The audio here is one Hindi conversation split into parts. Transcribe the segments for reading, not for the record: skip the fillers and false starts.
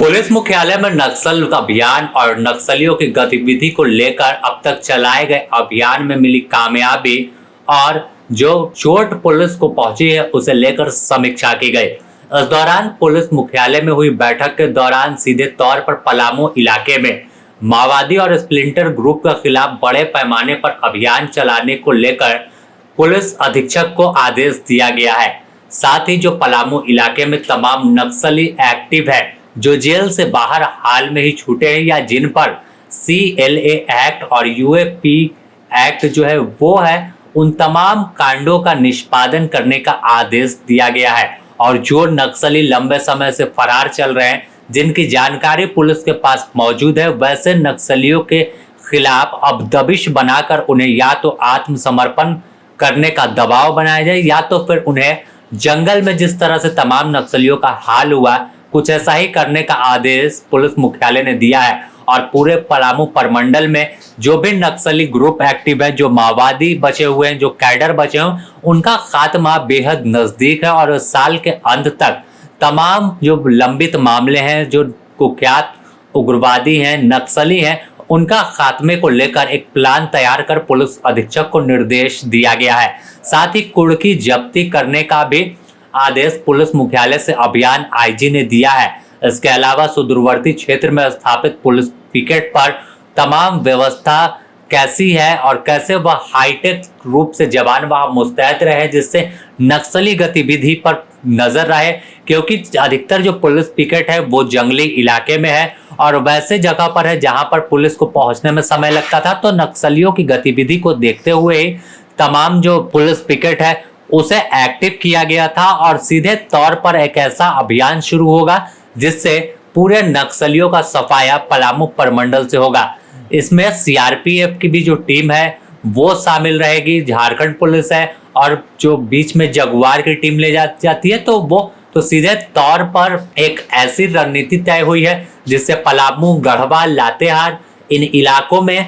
पुलिस मुख्यालय में नक्सल अभियान और नक्सलियों की गतिविधि को लेकर अब तक चलाए गए अभियान में मिली कामयाबी और जो चोट पुलिस को पहुंची है उसे लेकर समीक्षा की गई। इस दौरान पुलिस मुख्यालय में हुई बैठक के दौरान सीधे तौर पर पलामू इलाके में माओवादी और स्प्लिंटर ग्रुप के खिलाफ बड़े पैमाने पर अभियान चलाने को लेकर पुलिस अधीक्षक को आदेश दिया गया है। साथ ही जो पलामू इलाके में तमाम नक्सली एक्टिव है, जो जेल से बाहर हाल में ही छूटे हैं या जिन पर CLA एक्ट और UAP एक्ट जो है वो है, उन तमाम कांडों का निष्पादन करने का आदेश दिया गया है। और जो नक्सली लंबे समय से फरार चल रहे हैं, जिनकी जानकारी पुलिस के पास मौजूद है, वैसे नक्सलियों के खिलाफ अब दबिश बनाकर उन्हें या तो आत्मसमर्पण करने का दबाव बनाया जाए या तो फिर उन्हें जंगल में जिस तरह से तमाम नक्सलियों का हाल हुआ, कुछ ऐसा ही करने का आदेश पुलिस मुख्यालय ने दिया है। और पूरे पलामू प्रमंडल में जो भी नक्सली ग्रुप एक्टिव है, जो माओवादी बचे हुए हैं, जो कैडर बचे हैं, उनका खात्मा बेहद नजदीक है। और इस साल के अंत तक तमाम जो लंबित मामले हैं, जो कुख्यात उग्रवादी हैं, नक्सली हैं, उनका खात्मे को लेकर एक प्लान तैयार कर पुलिस अधीक्षक को निर्देश दिया गया है। साथ ही कुर्की जब्ती करने का भी आदेश पुलिस मुख्यालय से अभियान IG ने दिया है। इसके अलावा सुदूरवर्ती क्षेत्र में स्थापित पुलिस पिकेट पर तमाम व्यवस्था कैसी है और कैसे वह हाईटेक रूप से जवान वहां मुस्तैद रहे, जिससे नक्सली गतिविधि पर नजर रहे। क्योंकि अधिकतर जो पुलिस पिकेट है वो जंगली इलाके में है और वैसे जगह पर है जहां पर पुलिस को पहुंचने में समय लगता था। तो नक्सलियों की गतिविधि को देखते हुए ही तमाम जो पुलिस पिकेट है उसे एक्टिव किया गया था और सीधे तौर पर एक ऐसा अभियान शुरू होगा जिससे पूरे नक्सलियों का सफाया पलामू प्रमंडल से होगा। इसमें CRPF की भी जो टीम है वो शामिल रहेगी, झारखंड पुलिस है और जो बीच में जगुआर की टीम ले जाती है, तो वो तो सीधे तौर पर एक ऐसी रणनीति तय हुई है जिससे पलामू, गढ़वा, लातेहार इन इलाकों में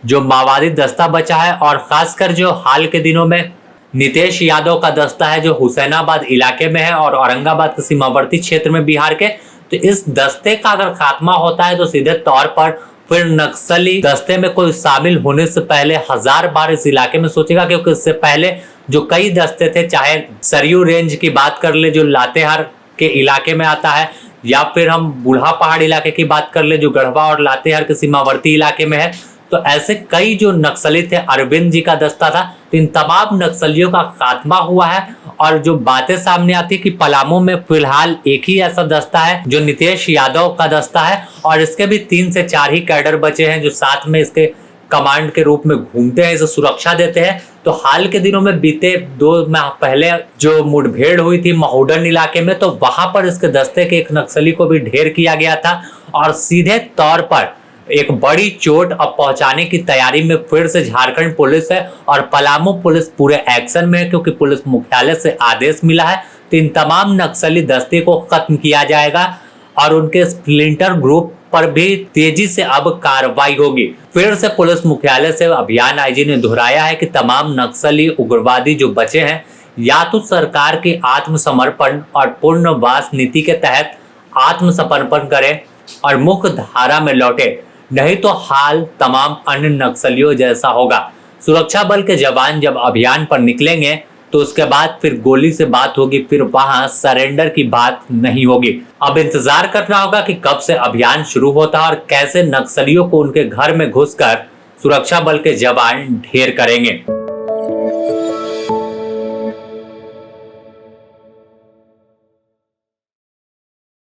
जो माओवादी दस्ता बचा है और खासकर जो हाल के दिनों में नितेश यादव का दस्ता है जो हुसैनाबाद इलाके में है और औरंगाबाद के सीमावर्ती क्षेत्र में बिहार के, तो इस दस्ते का अगर खात्मा होता है तो सीधे तौर पर फिर नक्सली दस्ते में कोई शामिल होने से पहले 1000 बार इस इलाके में सोचेगा। क्योंकि इससे पहले जो कई दस्ते थे, चाहे सरयू रेंज की बात कर ले जो लातेहार के इलाके में आता है, या फिर हम बूढ़ा पहाड़ इलाके की बात कर ले जो गढ़वा और लातेहार के सीमावर्ती इलाके में है, तो ऐसे कई जो नक्सली थे, अरविंद जी का दस्ता था, तो इन तमाम नक्सलियों का खात्मा हुआ है। और जो बातें सामने आती है कि पलामू में फिलहाल एक ही ऐसा दस्ता है जो नितेश यादव का दस्ता है और इसके भी 3 से 4 ही कैडर बचे हैं जो साथ में इसके कमांड के रूप में घूमते हैं, इसे सुरक्षा देते हैं। तो हाल के दिनों में बीते 2 माह पहले जो मुठभेड़ हुई थी महोडन इलाके में, तो वहां पर इसके दस्ते के एक नक्सली को भी ढेर किया गया था और सीधे तौर पर एक बड़ी चोट अब पहुंचाने की तैयारी में फिर से झारखंड पुलिस है और पलामू पुलिस पूरे एक्शन में है। क्योंकि पुलिस मुख्यालय से आदेश मिला है तो इन तमाम नक्सली दस्ते को खत्म किया जाएगा और उनके स्प्लिंटर ग्रुप पर भी तेजी से अब कार्रवाई होगी। फिर से पुलिस मुख्यालय से अभियान IG ने दोहराया है कि तमाम नक्सली उग्रवादी जो बचे हैं या तो सरकार के आत्मसमर्पण और पुनर्वास नीति के तहत आत्मसमर्पण करें और मुख्य धारा में लौटे, नहीं तो हाल तमाम अन्य नक्सलियों जैसा होगा। सुरक्षा बल के जवान जब अभियान पर निकलेंगे तो उसके बाद फिर गोली से बात होगी, फिर वहां सरेंडर की बात नहीं होगी। अब इंतजार करना होगा कि कब से अभियान शुरू होता है और कैसे नक्सलियों को उनके घर में घुसकर सुरक्षा बल के जवान ढेर करेंगे।